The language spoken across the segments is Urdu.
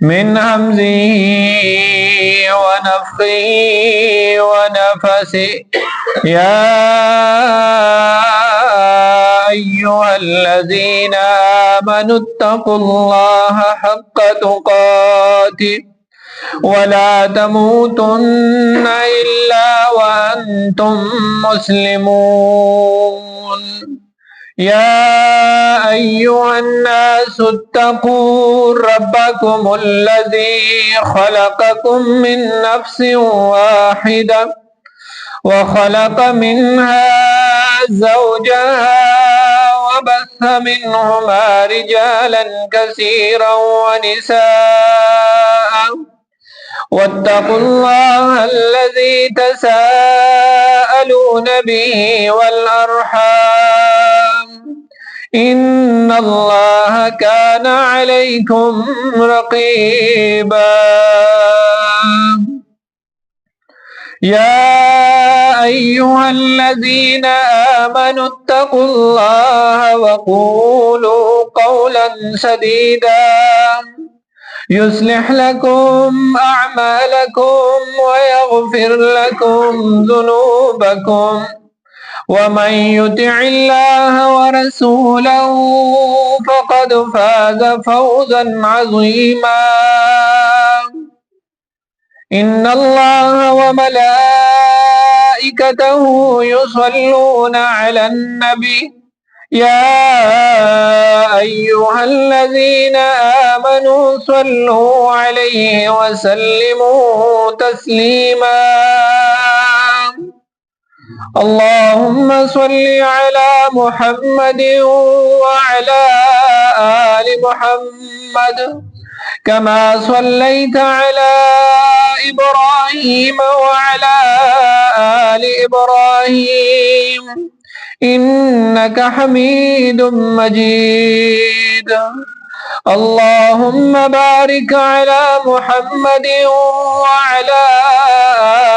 من همزه ونفخه ونفسه يا أيها الذين آمنوا اتقوا الله حق تقاته ولا تموتن إلا وأنتم مسلمون يا أيها الناس اتقوا ربكم الذي خلقكم من نفس واحدة وخلق منها زوجها وبث منهما رجالا كثيرا ونساء واتقوا الله الذي تساءلون به والأرحام إن الله كان عليكم رقيبا يا أيها الذين آمنوا اتقوا الله وقولوا قولا سديدا يصلح لكم أعمالكم ويغفر لكم ذنوبكم ومن يطع الله ورسوله فقد فاز فوزا عظيما إن الله وملائكته يصلون على النبي يا أيها الذين آمنوا صلوا عليه وسلموا تسليما اللهم صل على محمد وعلى آل محمد كما صليت على إبراهيم وعلى آل إبراهيم إنك حميد مجيد اللهم بارك على محمد وعلى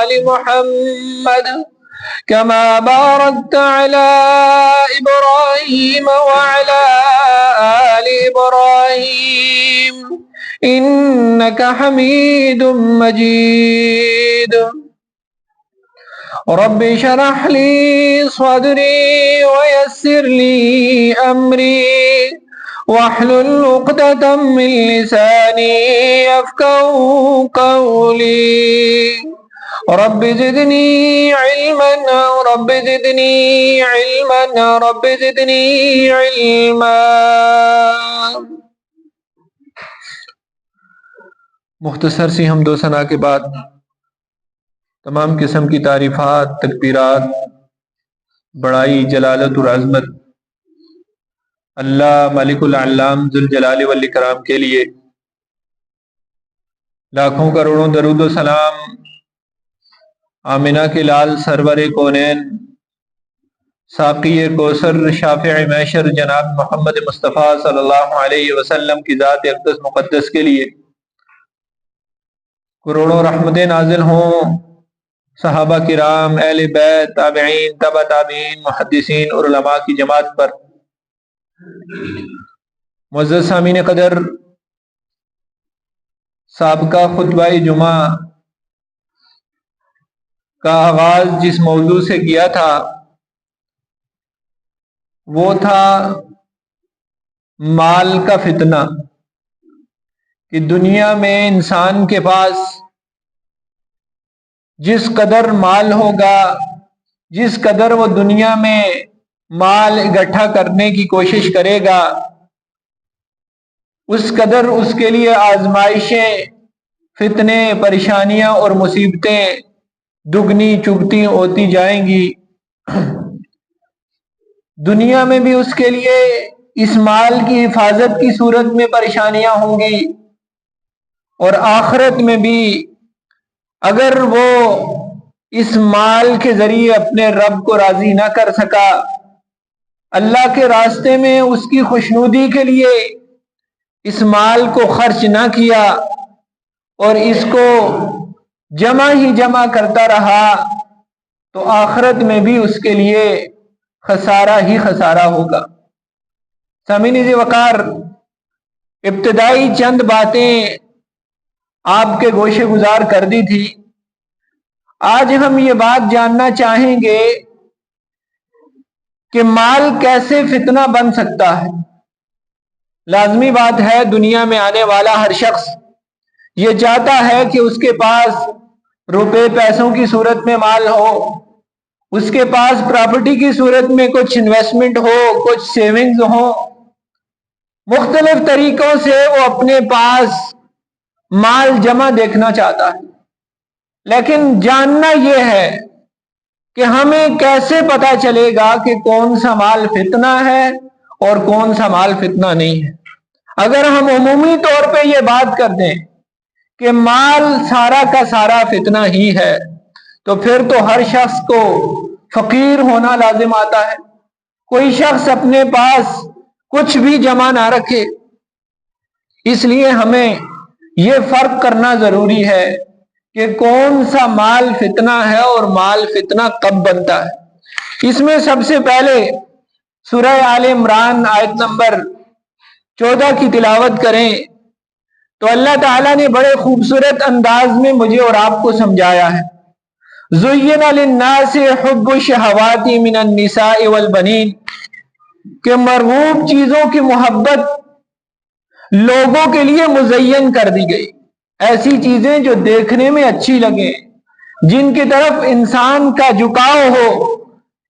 آل محمد كما باركت على إبراهيم وعلى آل إبراهيم إنك حميد مجيد رب اشرح لي صدري ويسر لي أمري واحلل عقدة من لساني يفقهوا قولي رب زدني علما رب زدني علما رب زدني علما۔ مختصر سی حمد و ثنا کے بعد تمام قسم کی تعریفات، تکبیرات، بڑائی، جلالت اور عظمت اللہ ملک العلام ذوالجلال والاکرام کے لیے، لاکھوں کروڑوں درود و سلام آمنہ کے لال سرور کونین، ساقی کوثر، شافع محشر جناب محمد مصطفیٰ صلی اللہ علیہ وسلم کی ذات اقدس مقدس کے لیے کروڑوں رحمتیں نازل ہوں، صحابہ کرام، اہل بیت، تابعین، تبع تابعین، محدثین اور علماء کی جماعت پر۔ معزز سامعین قدر، سابقہ خطبہ جمعہ کا آغاز جس موضوع سے کیا تھا وہ تھا مال کا فتنہ، کہ دنیا میں انسان کے پاس جس قدر مال ہوگا، جس قدر وہ دنیا میں مال اکٹھا کرنے کی کوشش کرے گا، اس قدر اس کے لیے آزمائشیں، فتنے، پریشانیاں اور مصیبتیں دگنی چگتی ہوتی جائیں گی۔ دنیا میں بھی اس کے لیے اس مال کی حفاظت کی صورت میں پریشانیاں ہوں گی، اور آخرت میں بھی اگر وہ اس مال کے ذریعے اپنے رب کو راضی نہ کر سکا، اللہ کے راستے میں اس کی خوشنودی کے لیے اس مال کو خرچ نہ کیا اور اس کو جمع ہی جمع کرتا رہا، تو آخرت میں بھی اس کے لیے خسارہ ہی خسارہ ہوگا۔ سامعین وقار، ابتدائی چند باتیں آپ کے گوشے گزار کر دی تھی۔ آج ہم یہ بات جاننا چاہیں گے کہ مال کیسے فتنہ بن سکتا ہے۔ لازمی بات ہے، دنیا میں آنے والا ہر شخص یہ چاہتا ہے کہ اس کے پاس روپے پیسوں کی صورت میں مال ہو، اس کے پاس پراپرٹی کی صورت میں کچھ انویسٹمنٹ ہو، کچھ سیونگز ہو، مختلف طریقوں سے وہ اپنے پاس مال جمع دیکھنا چاہتا ہے۔ لیکن جاننا یہ ہے کہ ہمیں کیسے پتا چلے گا کہ کون سا مال فتنہ ہے اور کون سا مال فتنہ نہیں ہے۔ اگر ہم عمومی طور پہ یہ بات کر دیں کہ مال سارا کا سارا فتنہ ہی ہے، تو پھر تو ہر شخص کو فقیر ہونا لازم آتا ہے۔ کوئی شخص اپنے پاس کچھ بھی جمع نہ رکھے۔ اس لیے ہمیں یہ فرق کرنا ضروری ہے کہ کون سا مال فتنہ ہے اور مال فتنہ کب بنتا ہے۔ اس میں سب سے پہلے سورہ آل عمران آیت نمبر 14 کی تلاوت کریں تو اللہ تعالیٰ نے بڑے خوبصورت انداز میں مجھے اور آپ کو سمجھایا ہے۔ زُيِّنَ لِلنَّاسِ حُبُّ الشَّهَوَاتِ مِنَ النِّسَاءِ وَالْبَنِينَ کہ مرغوب چیزوں کی محبت لوگوں کے لیے مزین کر دی گئی۔ ایسی چیزیں جو دیکھنے میں اچھی لگیں، جن کی طرف انسان کا جھکاؤ ہو،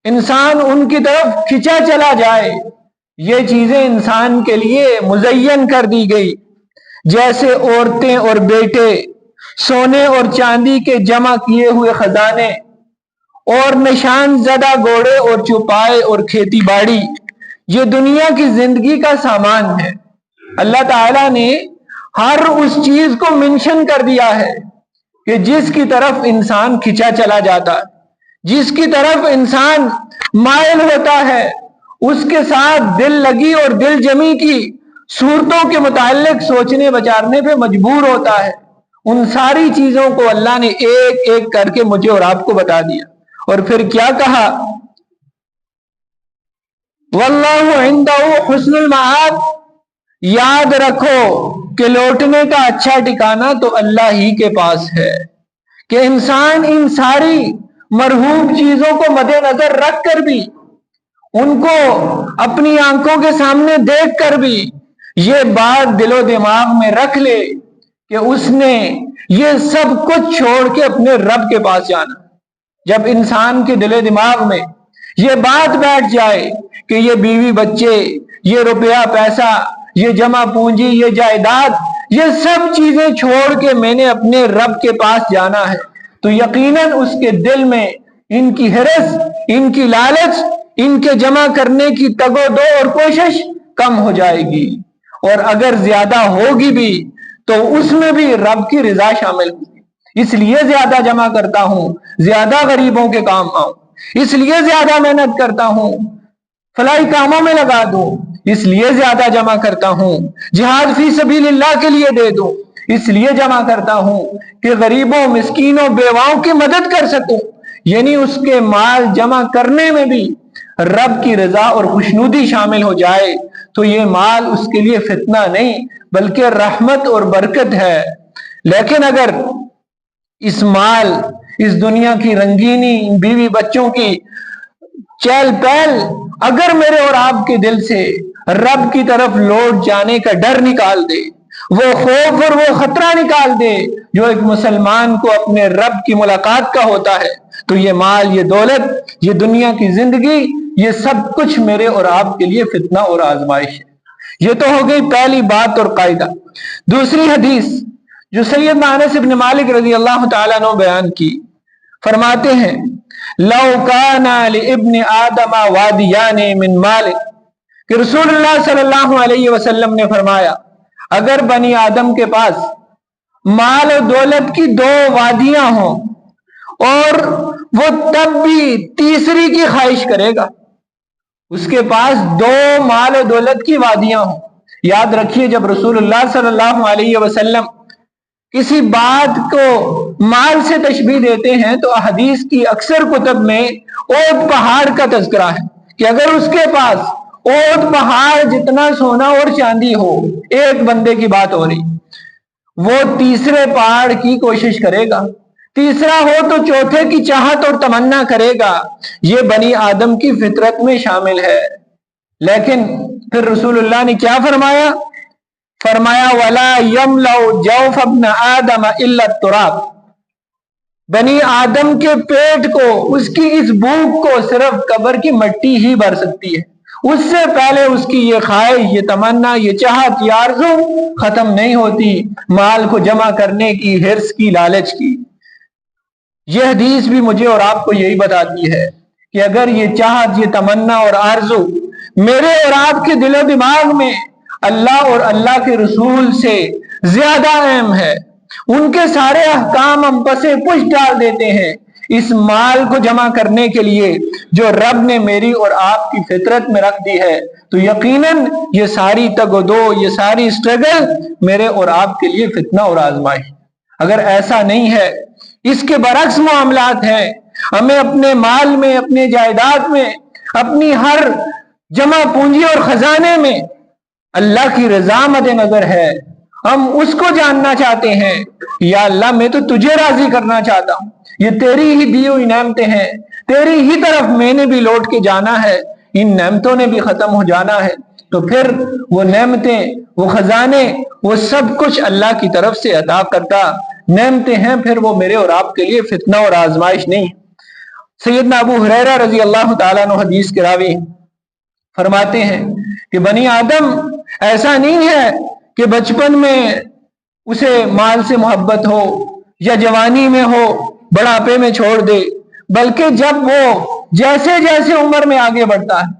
انسان ان کی طرف کھنچا چلا جائے، یہ چیزیں انسان کے لیے مزین کر دی گئی۔ جیسے عورتیں اور بیٹے، سونے اور چاندی کے جمع کیے ہوئے خزانے، اور نشان زدہ گھوڑے اور چوپائے اور کھیتی باڑی، یہ دنیا کی زندگی کا سامان ہے۔ اللہ تعالیٰ نے ہر اس چیز کو منشن کر دیا ہے کہ جس کی طرف انسان کھنچا چلا جاتا ہے، جس کی طرف انسان مائل ہوتا ہے، اس کے ساتھ دل لگی اور دل جمی کی صورتوں کے متعلق سوچنے بچارنے پہ مجبور ہوتا ہے۔ ان ساری چیزوں کو اللہ نے ایک ایک کر کے مجھے اور آپ کو بتا دیا، اور پھر کیا کہا؟ واللہ عندہ حسن المآب، یاد رکھو کہ لوٹنے کا اچھا ٹھکانہ تو اللہ ہی کے پاس ہے۔ کہ انسان ان ساری مرغوب چیزوں کو مد نظر رکھ کر بھی، ان کو اپنی آنکھوں کے سامنے دیکھ کر بھی یہ بات دل و دماغ میں رکھ لے کہ اس نے یہ سب کچھ چھوڑ کے اپنے رب کے پاس جانا۔ جب انسان کے دل و دماغ میں یہ بات بیٹھ جائے کہ یہ بیوی بچے، یہ روپیہ پیسہ، یہ جمع پونجی، یہ جائیداد، یہ سب چیزیں چھوڑ کے میں نے اپنے رب کے پاس جانا ہے، تو یقیناً اس کے دل میں ان کی ہرس، ان کی لالچ، ان کے جمع کرنے کی تگ و دو اور کوشش کم ہو جائے گی، اور اگر زیادہ ہوگی بھی تو اس میں بھی رب کی رضا شامل ہوگی۔ اس لیے زیادہ جمع کرتا ہوں، زیادہ غریبوں کے کام آؤں، اس لیے زیادہ محنت کرتا ہوں، فلاحی کاموں میں لگا دوں، اس لیے زیادہ جمع کرتا ہوں، جہاد فی سبیل اللہ کے لیے دے دوں، اس لیے جمع کرتا ہوں کہ غریبوں، مسکینوں، بیواؤں کی مدد کر سکوں۔ یعنی اس کے مال جمع کرنے میں بھی رب کی رضا اور خوشنودی شامل ہو جائے تو یہ مال اس کے لیے فتنہ نہیں بلکہ رحمت اور برکت ہے۔ لیکن اگر اس مال، اس دنیا کی رنگینی، بیوی بچوں کی چہل پہل اگر میرے اور آپ کے دل سے رب کی طرف لوٹ جانے کا ڈر نکال دے، وہ خوف اور وہ خطرہ نکال دے جو ایک مسلمان کو اپنے رب کی ملاقات کا ہوتا ہے، تو یہ مال، یہ دولت، یہ دنیا کی زندگی، یہ سب کچھ میرے اور آپ کے لیے فتنہ اور آزمائش ہے۔ یہ تو ہو گئی پہلی بات اور قاعدہ۔ دوسری حدیث جو سیدنا انس بن مالک رضی اللہ تعالیٰ عنہ بیان کی، فرماتے ہیں لو کان لابن آدم وادیان من مال، کہ رسول اللہ صلی اللہ علیہ وسلم نے فرمایا اگر بنی آدم کے پاس مال و دولت کی دو وادیاں ہوں اور وہ تب بھی تیسری کی خواہش کرے گا، اس کے پاس دو مال و دولت کی وادیاں ہوں۔ یاد رکھیے جب رسول اللہ صلی اللہ علیہ وسلم کسی بات کو مال سے تشبیہ دیتے ہیں تو احادیث کی اکثر کتب میں اونٹ پہاڑ کا تذکرہ ہے کہ اگر اس کے پاس اونٹ پہاڑ جتنا سونا اور چاندی ہو، ایک بندے کی بات ہو رہی، وہ تیسرے پہاڑ کی کوشش کرے گا، تیسرا ہو تو چوتھے کی چاہت اور تمنا کرے گا۔ یہ بنی آدم کی فطرت میں شامل ہے۔ لیکن پھر رسول اللہ نے کیا فرمایا؟ فرمایا وَلَا يَمْلَأُ جَوْفَ ابْنَ آدَمَ إِلَّا التُّرَابُ، بنی آدم کے پیٹ کو، اس کی اس بھوک کو صرف قبر کی مٹی ہی بھر سکتی ہے۔ اس سے پہلے اس کی یہ خواہش، یہ تمنا، یہ چاہت، یہ آرزو ختم نہیں ہوتی، مال کو جمع کرنے کی، حرص کی، لالچ کی۔ یہ حدیث بھی مجھے اور آپ کو یہی بتاتی ہے کہ اگر یہ چاہت، یہ تمنا اور آرزو میرے اور آپ کے دل و دماغ میں اللہ اور اللہ کے رسول سے زیادہ اہم ہے، ان کے سارے احکام ہم پسے پش ڈال دیتے ہیں اس مال کو جمع کرنے کے لیے جو رب نے میری اور آپ کی فطرت میں رکھ دی ہے، تو یقیناً یہ ساری تگ و دو، یہ ساری اسٹرگل میرے اور آپ کے لیے فتنہ اور آزمائش۔ اگر ایسا نہیں ہے، اس کے برعکس معاملات ہیں، ہمیں اپنے مال میں، اپنے جائیداد میں، اپنی ہر جمع پونجی اور خزانے میں اللہ کی رضا مد نظر ہے، ہم اس کو جاننا چاہتے ہیں۔ یا اللہ میں تو تجھے راضی کرنا چاہتا ہوں، یہ تیری ہی دی ہوئی نعمتیں ہیں، تیری ہی طرف میں نے بھی لوٹ کے جانا ہے، ان نعمتوں نے بھی ختم ہو جانا ہے۔ تو پھر وہ نعمتیں، وہ خزانے، وہ سب کچھ اللہ کی طرف سے عطا کرتا نعمتیں ہیں، پھر وہ میرے اور آپ کے لیے فتنہ اور آزمائش نہیں۔ سیدنا ابو ہریرہ رضی اللہ تعالیٰ عنہ حدیث کے راوی فرماتے ہیں کہ بنی آدم ایسا نہیں ہے کہ بچپن میں اسے مال سے محبت ہو یا جوانی میں ہو بڑھاپے میں چھوڑ دے، بلکہ جب وہ جیسے جیسے عمر میں آگے بڑھتا ہے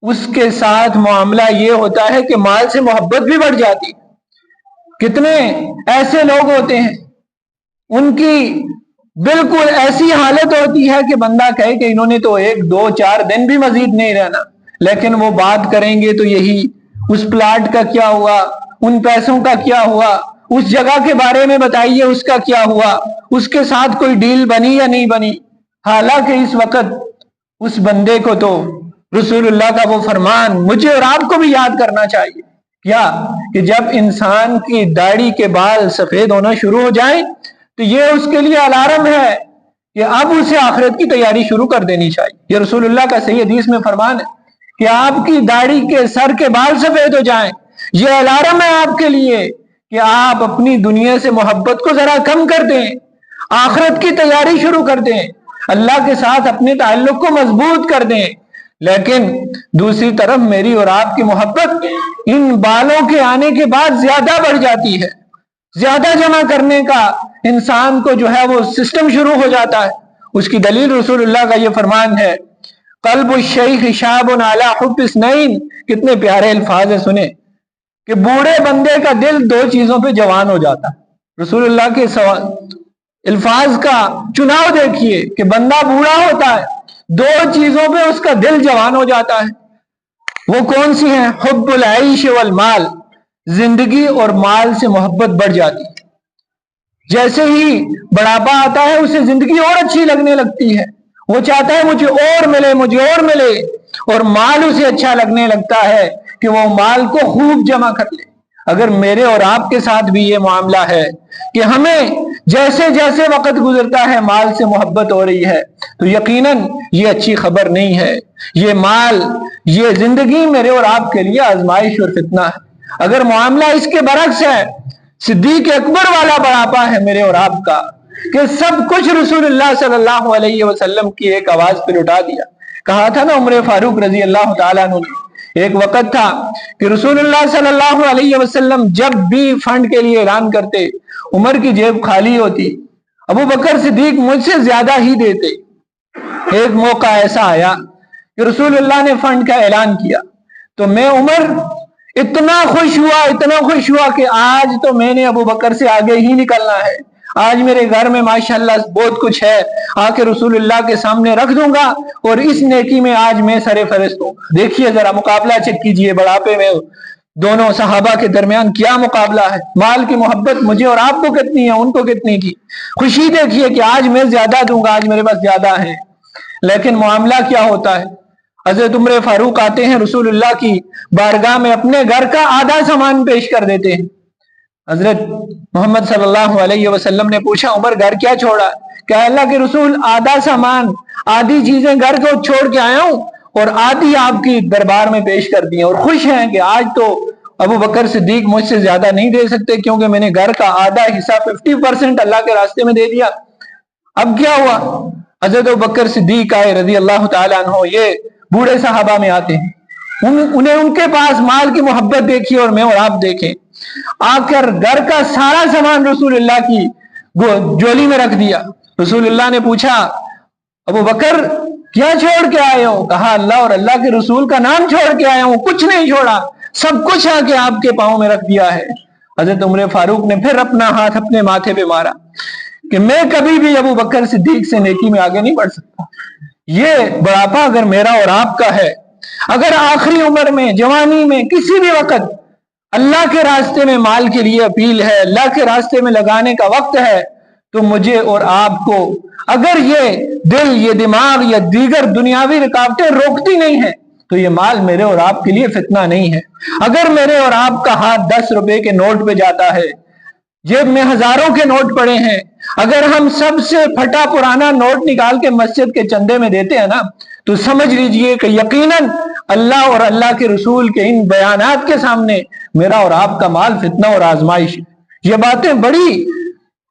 اس کے ساتھ معاملہ یہ ہوتا ہے کہ مال سے محبت بھی بڑھ جاتی۔ کتنے ایسے لوگ ہوتے ہیں ان کی بالکل ایسی حالت ہوتی ہے کہ بندہ کہے کہ انہوں نے تو 1 2 4 دن بھی مزید نہیں رہنا، لیکن وہ بات کریں گے تو یہی اس پلاٹ کا کیا ہوا، ان پیسوں کا کیا ہوا، اس جگہ کے بارے میں بتائیے اس کا کیا ہوا، اس کے ساتھ کوئی ڈیل بنی یا نہیں بنی۔ حالانکہ اس وقت اس بندے کو تو رسول اللہ کا وہ فرمان مجھے اور آپ کو بھی یاد کرنا چاہیے، کیا کہ جب انسان کی داڑھی کے بال سفید ہونا شروع ہو جائیں تو یہ اس کے لیے الارم ہے کہ اب اسے آخرت کی تیاری شروع کر دینی چاہیے۔ یہ رسول اللہ کا صحیح حدیث میں فرمان ہے کہ آپ کی داڑھی کے سر کے بال سفید ہو جائیں، یہ الارم ہے آپ کے لیے کہ آپ اپنی دنیا سے محبت کو ذرا کم کر دیں، آخرت کی تیاری شروع کر دیں، اللہ کے ساتھ اپنے تعلق کو مضبوط کر دیں۔ لیکن دوسری طرف میری اور آپ کی محبت ان بالوں کے آنے کے بعد زیادہ بڑھ جاتی ہے، زیادہ جمع کرنے کا انسان کو جو ہے وہ سسٹم شروع ہو جاتا ہے۔ اس کی دلیل رسول اللہ کا یہ فرمان ہے قلب الشیخ شاب علی حب اثنین، کتنے پیارے الفاظ ہیں، سنیں کہ بوڑھے بندے کا دل 2 چیزوں پہ جوان ہو جاتا ہے۔ رسول اللہ کے الفاظ کا چناؤ دیکھیے کہ بندہ بوڑھا ہوتا ہے 2 چیزوں پہ اس کا دل جوان ہو جاتا ہے۔ وہ کون سی ہیں؟ حب العیش والمال، زندگی اور مال سے محبت بڑھ جاتی ہے۔ جیسے ہی بڑھاپا آتا ہے اسے زندگی اور اچھی لگنے لگتی ہے، وہ چاہتا ہے مجھے اور ملے، مجھے اور ملے، اور مال اسے اچھا لگنے لگتا ہے کہ وہ مال کو خوب جمع کر لے۔ اگر میرے اور آپ کے ساتھ بھی یہ معاملہ ہے کہ ہمیں جیسے جیسے وقت گزرتا ہے مال سے محبت ہو رہی ہے تو یقیناً یہ اچھی خبر نہیں ہے، یہ مال، یہ زندگی میرے اور آپ کے لیے آزمائش اور فتنہ ہے۔ اگر معاملہ اس کے برعکس ہے، صدیق اکبر والا بڑھاپا ہے میرے اور آپ کا کہ سب کچھ رسول اللہ صلی اللہ علیہ وسلم کی ایک آواز پہ لٹا دیا۔ کہا تھا نا عمر فاروق رضی اللہ تعالیٰ عنہ نے، ایک وقت تھا کہ رسول اللہ صلی اللہ علیہ وسلم جب بھی فنڈ کے لیے اعلان کرتے عمر کی جیب خالی ہوتی، ابو بکر صدیق مجھ سے زیادہ ہی دیتے۔ ایک موقع ایسا آیا کہ رسول اللہ نے فنڈ کا اعلان کیا تو میں عمر اتنا خوش ہوا کہ آج تو میں نے ابو بکر سے آگے ہی نکلنا ہے، آج میرے گھر میں ماشاءاللہ بہت کچھ ہے، آ کے رسول اللہ کے سامنے رکھ دوں گا اور اس نیکی میں آج میں سر فہرست ہوں۔ دیکھیے ذرا مقابلہ چیک کیجئے، بڑھاپے میں دونوں صحابہ کے درمیان کیا مقابلہ ہے، مال کی محبت مجھے اور آپ کو کتنی ہے، ان کو کتنی کی، خوشی دیکھیے کہ آج میں زیادہ دوں گا، آج میرے پاس زیادہ ہے۔ لیکن معاملہ کیا ہوتا ہے، حضرت عمر فاروق آتے ہیں رسول اللہ کی بارگاہ میں، اپنے گھر کا آدھا سامان پیش کر دیتے ہیں، حضرت محمد صلی اللہ علیہ وسلم نے پوچھا عمر گھر کیا چھوڑا؟ کہ اللہ کے رسول آدھا سامان آدھی چیزیں گھر کو چھوڑ کے آیا ہوں اور آدھی آپ کی دربار میں پیش کر دی اور خوش ہیں کہ آج تو ابو بکر صدیق مجھ سے زیادہ نہیں دے سکتے کیونکہ میں نے گھر کا آدھا حصہ 50% اللہ کے راستے میں دے دیا۔ اب کیا ہوا؟ حضرت ابو بکر صدیق آئے رضی اللہ تعالیٰ عنہ، یہ بوڑھے صحابہ میں آتے ہیں، انہیں ان کے پاس مال کی محبت دیکھی اور میں اور آپ دیکھیں، آ کر گھر کا سارا سامان رسول اللہ کی جولی میں رکھ دیا۔ رسول اللہ نے پوچھا ابو بکر کیا چھوڑ کے آئے ہو؟ کہا اللہ اور اللہ کے رسول کا نام چھوڑ کے آیا ہوں، کچھ نہیں چھوڑا، سب کچھ آ کے آپ کے پاؤں میں رکھ دیا ہے۔ حضرت عمر فاروق نے پھر اپنا ہاتھ اپنے ماتھے پہ مارا کہ میں کبھی بھی ابو بکر صدیق سے نیکی میں آگے نہیں بڑھ سکتا۔ یہ بڑھاپا اگر میرا اور آپ کا ہے، اگر آخری عمر میں جوانی میں کسی بھی وقت اللہ کے راستے میں مال کے لیے اپیل ہے، اللہ کے راستے میں لگانے کا وقت ہے، تو مجھے اور آپ کو اگر یہ دل، یہ دماغ یا دیگر دنیاوی رکاوٹیں روکتی نہیں ہیں تو یہ مال میرے اور آپ کے لیے فتنہ نہیں ہے۔ اگر میرے اور آپ کا ہاتھ 10 روپے کے نوٹ پہ جاتا ہے، جیب میں ہزاروں کے نوٹ پڑے ہیں، اگر ہم سب سے پھٹا پرانا نوٹ نکال کے مسجد کے چندے میں دیتے ہیں نا، تو سمجھ لیجئے کہ یقیناً اللہ اور اللہ کے رسول کے ان بیانات کے سامنے میرا اور آپ کا مال فتنہ اور آزمائش ہے۔ یہ باتیں بڑی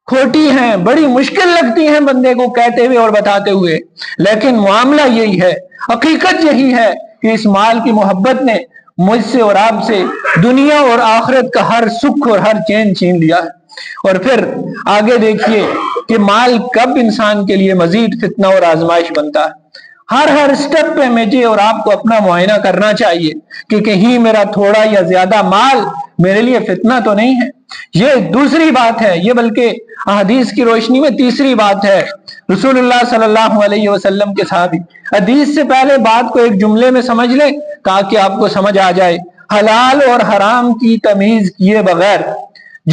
کھوٹی ہیں، بڑی مشکل لگتی ہیں بندے کو کہتے ہوئے اور بتاتے ہوئے، لیکن معاملہ یہی ہے، حقیقت یہی ہے کہ اس مال کی محبت نے مجھ سے اور آپ سے دنیا اور آخرت کا ہر سکھ اور ہر چین چھین لیا ہے۔ اور پھر آگے دیکھیے کہ مال کب انسان کے لیے مزید فتنہ اور آزمائش بنتا ہے۔ ہر سٹیپ پہ مجھے اور آپ کو اپنا معائنہ کرنا چاہیے کہ کہیں میرا تھوڑا یا زیادہ مال میرے لیے فتنہ تو نہیں ہے۔ یہ دوسری بات ہے، یہ بلکہ حدیث کی روشنی میں تیسری بات ہے۔ رسول اللہ صلی اللہ علیہ وسلم کے صحابی حدیث سے پہلے بات کو ایک جملے میں سمجھ لیں تاکہ آپ کو سمجھ آ جائے۔ حلال اور حرام کی تمیز کیے بغیر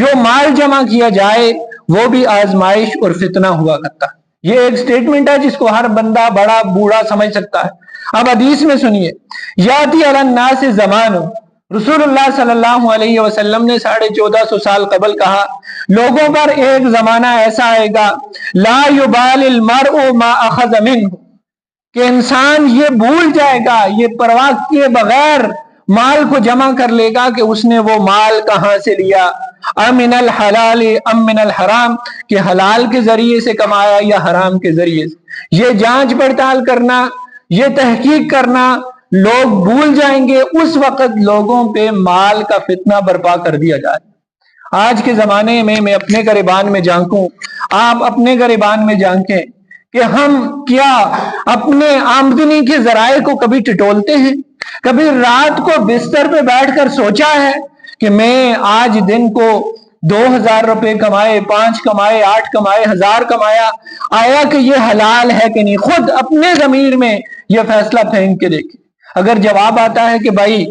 جو مال جمع کیا جائے وہ بھی آزمائش اور فتنہ ہوا کرتا ہے۔ یہ ایک سٹیٹمنٹ ہے جس کو ہر بندہ بڑا بوڑھا سمجھ سکتا ہے۔ اب حدیث میں سنیے، یاتی علی الناس زمان، رسول اللہ صلی اللہ علیہ وسلم نے 1450 سال قبل کہا لوگوں پر ایک زمانہ ایسا آئے گا لا یبال المرء ما اخذ منہ، کہ انسان یہ بھول جائے گا، یہ پرواہ کیے بغیر مال کو جمع کر لے گا کہ اس نے وہ مال کہاں سے لیا، ام من الحلال ام من الحرام، کہ حلال کے ذریعے سے کمایا یا حرام کے ذریعے سے۔ یہ جانچ پڑتال کرنا، یہ تحقیق کرنا لوگ بھول جائیں گے، اس وقت لوگوں پہ مال کا فتنہ برپا کر دیا جائے۔ آج کے زمانے میں میں اپنے گریبان میں جھانکوں، آپ اپنے گریبان میں جھانکیں کہ ہم کیا اپنے آمدنی کے ذرائع کو کبھی ٹٹولتے ہیں؟ کبھی رات کو بستر پہ بیٹھ کر سوچا ہے کہ میں آج دن کو 2000 روپے کمائے، 5 کمائے، 8 کمائے، 1000 کمایا، آیا کہ یہ حلال ہے کہ نہیں؟ خود اپنے ضمیر میں یہ فیصلہ پھینک کے دیکھیں۔ اگر جواب آتا ہے کہ بھائی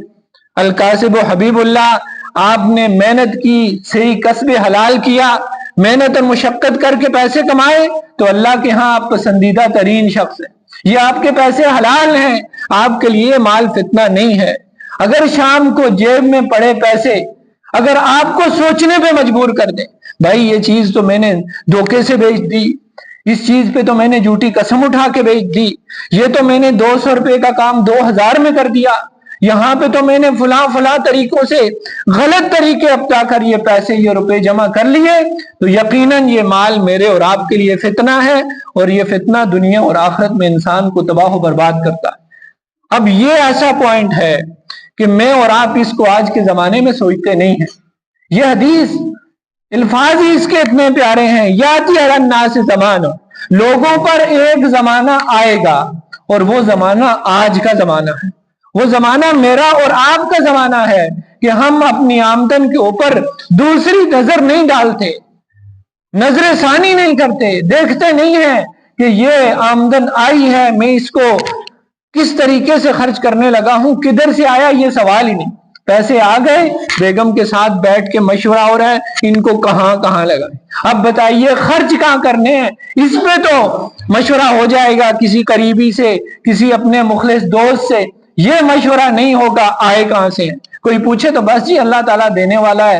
القاسب و حبیب اللہ آپ نے محنت کی، صحیح کسب حلال کیا، محنت اور مشقت کر کے پیسے کمائے، تو اللہ کے ہاں آپ پسندیدہ ترین شخص ہیں، یہ آپ کے پیسے حلال ہیں، آپ کے لیے مال فتنہ نہیں ہے۔ اگر شام کو جیب میں پڑے پیسے اگر آپ کو سوچنے پہ مجبور کر دیں، بھائی یہ چیز تو میں نے دھوکے سے بیچ دی، اس چیز پہ تو میں نے جھوٹی قسم اٹھا کے بیچ دی، یہ تو میں نے 200 روپے کا کام 2000 میں کر دیا، یہاں پہ تو میں نے فلاں طریقوں سے غلط طریقے اپنا کر یہ پیسے، یہ روپے جمع کر لیے، تو یقیناً یہ مال میرے اور آپ کے لیے فتنہ ہے، اور یہ فتنہ دنیا اور آخرت میں انسان کو تباہ و برباد کرتا ہے۔ اب یہ ایسا پوائنٹ ہے کہ میں اور آپ اس کو آج کے زمانے میں سوچتے نہیں ہیں۔ یہ حدیث الفاظ ہی اس کے اتنے پیارے ہیں، یاتی علی الناس زمان، لوگوں پر ایک زمانہ آئے گا، اور وہ زمانہ آج کا زمانہ ہے، وہ زمانہ میرا اور آپ کا زمانہ ہے کہ ہم اپنی آمدن کے اوپر دوسری نظر نہیں ڈالتے، نظر ثانی نہیں کرتے، دیکھتے نہیں ہیں کہ یہ آمدن آئی ہے، میں اس کو کس طریقے سے خرچ کرنے لگا ہوں، کدھر سے آیا، یہ سوال ہی نہیں۔ پیسے آ گئے، بیگم کے ساتھ بیٹھ کے مشورہ ہو رہا ہے ان کو کہاں لگائیں، اب بتائیے خرچ کہاں کرنے ہیں، اس پہ تو مشورہ ہو جائے گا کسی قریبی سے، کسی اپنے مخلص دوست سے، یہ مشورہ نہیں ہوگا آئے کہاں سے۔ کوئی پوچھے تو بس جی اللہ تعالیٰ دینے والا ہے،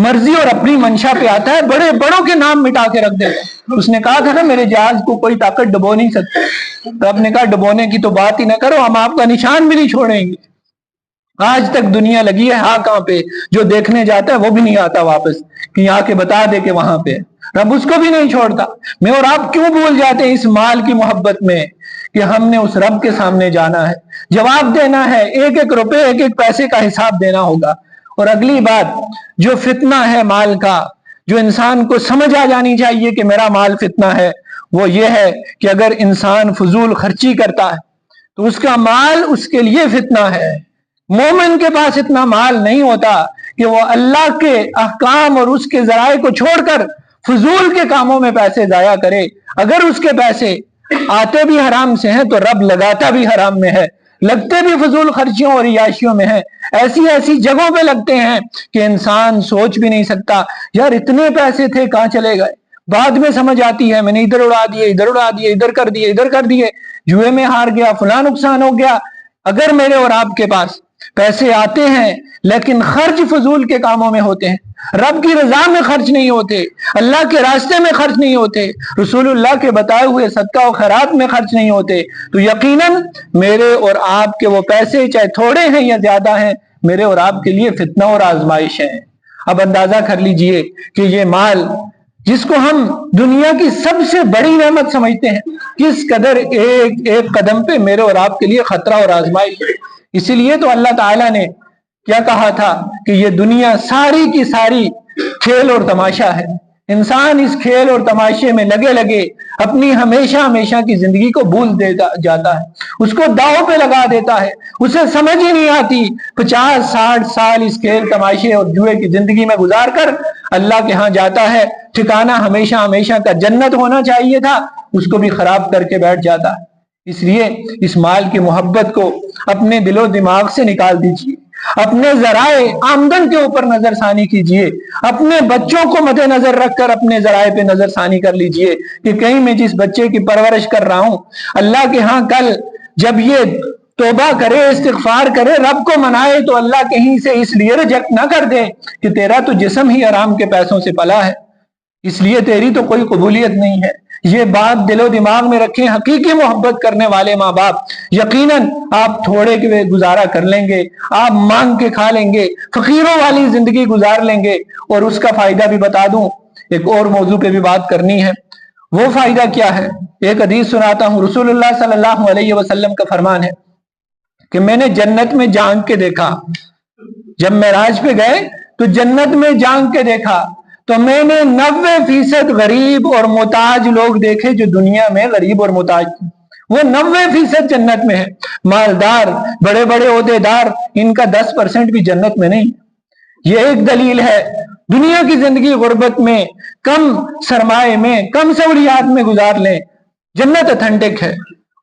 مرضی اور اپنی منشا پہ آتا ہے، بڑے بڑوں کے نام مٹا کے رکھ دیتا ہے۔ اس نے کہا تھا نا میرے جہاز کو کوئی طاقت ڈبو نہیں سکتی، رب نے کہا ڈبونے کی تو بات ہی نہ کرو، ہم آپ کا نشان بھی نہیں چھوڑیں گے۔ آج تک دنیا لگی ہے ہاں کہاں پہ، جو دیکھنے جاتا ہے وہ بھی نہیں آتا واپس کہ آ کے بتا دے کہ وہاں پہ، رب اس کو بھی نہیں چھوڑتا۔ میں اور آپ کیوں بھول جاتے ہیں اس مال کی محبت میں کہ ہم نے اس رب کے سامنے جانا ہے، جواب دینا ہے، ایک ایک روپے ایک ایک پیسے کا حساب دینا ہوگا۔ اور اگلی بات جو فتنہ ہے مال کا، جو انسان کو سمجھ آ جانی چاہیے کہ میرا مال فتنہ ہے، وہ یہ ہے کہ اگر انسان فضول خرچی کرتا ہے تو اس کا مال اس کے لیے فتنہ ہے۔ مومن کے پاس اتنا مال نہیں ہوتا کہ وہ اللہ کے احکام اور اس کے ذرائع کو چھوڑ کر فضول کے کاموں میں پیسے ضائع کرے۔ اگر اس کے پیسے آتے بھی حرام سے ہیں تو رب لگاتا بھی حرام میں ہے، لگتے بھی فضول خرچیوں اور عیاشیوں میں ہیں، ایسی ایسی جگہوں پہ لگتے ہیں کہ انسان سوچ بھی نہیں سکتا یار اتنے پیسے تھے کہاں چلے گئے۔ بعد میں سمجھ آتی ہے میں نے ادھر اڑا دیے، ادھر اڑا دیے، ادھر کر دیے، ادھر کر دیے، جوئے میں ہار گیا، فلاں نقصان ہو گیا۔ اگر میرے اور آپ کے پاس پیسے آتے ہیں لیکن خرچ فضول کے کاموں میں ہوتے ہیں، رب کی رضا میں خرچ نہیں ہوتے، اللہ کے راستے میں خرچ نہیں ہوتے، رسول اللہ کے بتائے ہوئے صدقہ و خیرات میں خرچ نہیں ہوتے، تو یقیناً میرے اور آپ کے وہ پیسے چاہے تھوڑے ہیں یا زیادہ ہیں، میرے اور آپ کے لیے فتنہ اور آزمائش ہیں۔ اب اندازہ کر لیجئے کہ یہ مال جس کو ہم دنیا کی سب سے بڑی نعمت سمجھتے ہیں، کس قدر ایک ایک قدم پہ میرے اور آپ کے لیے خطرہ اور آزمائش ہے۔ اسی لیے تو اللہ تعالیٰ نے کیا کہا تھا کہ یہ دنیا ساری کی ساری کھیل اور تماشا ہے۔ انسان اس کھیل اور تماشے میں لگے لگے اپنی ہمیشہ ہمیشہ کی زندگی کو بھول جاتا ہے، اس کو داؤ پہ لگا دیتا ہے، اسے سمجھ ہی نہیں آتی 50-60 سال اس کھیل تماشے اور جوئے کی زندگی میں گزار کر اللہ کے ہاں جاتا ہے، ٹھکانہ ہمیشہ ہمیشہ کا جنت ہونا چاہیے تھا، اس کو بھی خراب کر کے بیٹھ جاتا ہے۔ اس لیے اس مال کی محبت کو اپنے دل و دماغ سے نکال دیجیے، اپنے ذرائع آمدن کے اوپر نظر ثانی کیجیے، اپنے بچوں کو مد نظر رکھ کر اپنے ذرائع پہ نظر ثانی کر لیجیے کہ کہیں میں جس بچے کی پرورش کر رہا ہوں اللہ کے ہاں کل جب یہ توبہ کرے، استغفار کرے، رب کو منائے تو اللہ کہیں سے اس لیے ریجیکٹ نہ کر دے کہ تیرا تو جسم ہی حرام کے پیسوں سے پلا ہے، اس لیے تیری تو کوئی قبولیت نہیں ہے۔ یہ بات دل و دماغ میں رکھیں، حقیقی محبت کرنے والے ماں باپ یقیناً آپ تھوڑے کے گزارا کر لیں گے، آپ مانگ کے کھا لیں گے، فقیروں والی زندگی گزار لیں گے۔ اور اس کا فائدہ بھی بتا دوں، ایک اور موضوع پہ بھی بات کرنی ہے۔ وہ فائدہ کیا ہے؟ ایک حدیث سناتا ہوں، رسول اللہ صلی اللہ علیہ وسلم کا فرمان ہے کہ میں نے جنت میں جھانک کے دیکھا، جب معراج پہ گئے تو جنت میں جھانک کے دیکھا تو میں نے 90% غریب اور محتاج لوگ دیکھے جو دنیا میں غریب اور محتاج تھے، وہ 90% جنت میں ہے۔ مالدار، بڑے بڑے عہدے دار، ان کا 10% بھی جنت میں نہیں۔ یہ ایک دلیل ہے دنیا کی زندگی غربت میں، کم سرمائے میں، کم سہولیات میں گزار لیں، جنت اتھینٹک ہے۔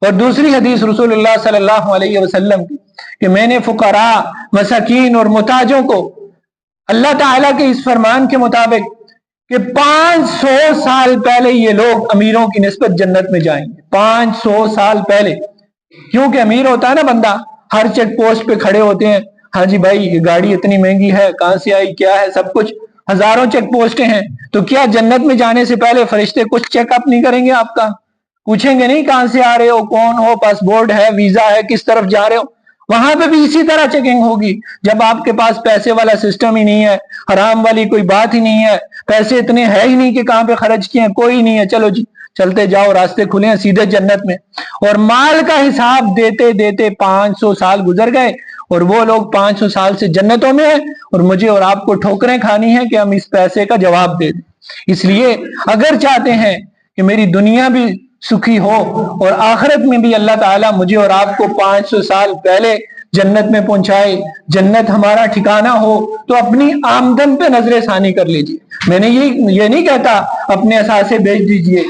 اور دوسری حدیث رسول اللہ صلی اللہ علیہ وسلم کی کہ میں نے فقراء، مساکین اور محتاجوں کو اللہ تعالیٰ کے اس فرمان کے مطابق کہ 500 سال پہلے یہ لوگ امیروں کی نسبت جنت میں جائیں گے، 500 سال پہلے۔ کیونکہ امیر ہوتا ہے نا بندہ، ہر چیک پوسٹ پہ کھڑے ہوتے ہیں، ہاں جی بھائی یہ گاڑی اتنی مہنگی ہے، کہاں سے آئی، کیا ہے، سب کچھ، ہزاروں چیک پوسٹیں ہیں، تو کیا جنت میں جانے سے پہلے فرشتے کچھ چیک اپ نہیں کریں گے آپ کا؟ پوچھیں گے نہیں کہاں سے آ رہے ہو، کون ہو، پاسپورٹ ہے، ویزا ہے، کس طرف جا رہے ہو؟ وہاں پہ بھی اسی طرح چیکنگ ہوگی۔ جب آپ کے پاس پیسے والا سسٹم ہی نہیں ہے، حرام والی کوئی بات ہی نہیں ہے، پیسے اتنے ہے ہی نہیں کہ کہاں پہ خرچ کیے ہیں، کوئی نہیں ہے، چلو جی چلتے جاؤ، راستے کھلے ہیں سیدھے جنت میں۔ اور مال کا حساب دیتے دیتے 500 سال گزر گئے اور وہ لوگ 500 سال سے جنتوں میں ہیں، اور مجھے اور آپ کو ٹھوکریں کھانی ہیں کہ ہم اس پیسے کا جواب دے دیں۔ اس لیے اگر چاہتے ہیں کہ میری دنیا بھی سکھی ہو اور آخرت میں بھی اللہ تعالیٰ مجھے اور آپ کو 500 سال پہلے جنت میں پہنچائے، جنت ہمارا ٹھکانہ ہو، تو اپنی آمدن پہ نظر ثانی کر لیجیے۔ میں نے یہ نہیں کہتا اپنے اثاثے بیچ دیجیے،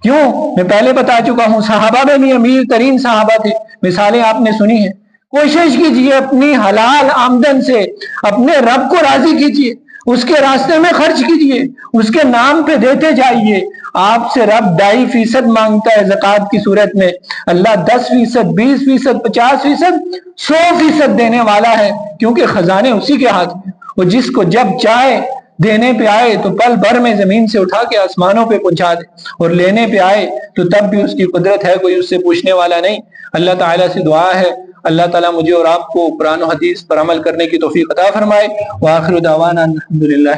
کیوں؟ میں پہلے بتا چکا ہوں، صحابہ میں بھی امیر ترین صحابہ تھے، مثالیں آپ نے سنی ہیں۔ کوشش کیجیے اپنی حلال آمدن سے اپنے رب کو راضی کیجیے، اس کے راستے میں خرچ کیجیے، اس کے نام پہ دیتے جائیے۔ آپ سے رب 2.5% مانگتا ہے زکوٰۃ کی صورت میں، اللہ 10%، 20%، 50%، 100% دینے والا ہے، کیونکہ خزانے اسی کے ہاتھ میں، وہ جس کو جب چاہے دینے پہ آئے تو پل بھر میں زمین سے اٹھا کے آسمانوں پہ پہنچا دے، اور لینے پہ آئے تو تب بھی اس کی قدرت ہے، کوئی اس سے پوچھنے والا نہیں۔ اللہ تعالیٰ سے دعا ہے اللہ تعالیٰ مجھے اور آپ کو قرآن و حدیث پر عمل کرنے کی توفیق عطا فرمائے۔ وآخر دعوانا الحمدللہ۔